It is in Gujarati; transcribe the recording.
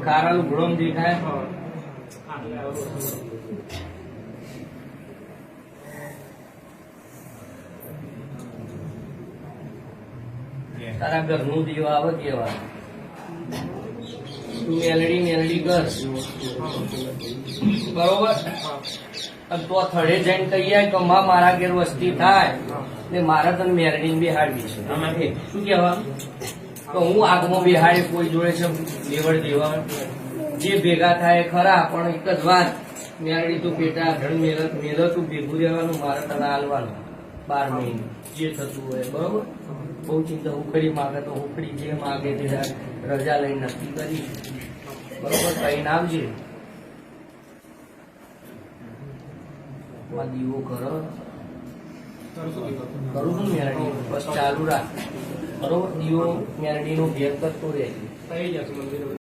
કારા લુગડોમ દેખાય તારા ઘરનું દીવ આવે કેવા તું મેલડી કર બરોબર તો થડે જઈને કહીએ કે મારા ઘેર વસ્તી થાય એટલે મારે તને મેલડી બેહાડવી છે શું કેવા તો હું આગમાં બેહાડે કોઈ જોડે છે લેવડ દેવડ જે ભેગા થાય ખરા પણ એક જ વાત મેલડી તું પેટા ઘણ મેલો તું ભેગું રહેવાનું મારે તને હાલવાનું 12 મહિને જે થતું હોય બરોબર બહુ ચિંતા ઉખડી માગે તો ઉખડી જે માગે તે રજા લઈને નક્કી કરી બરોબર કહીને આવજે દીવો કરો કરું છું મેરડી બસ ચાલુ રાખ બરોબર દીવો મેરડી નો ભેદ કરતો રહે.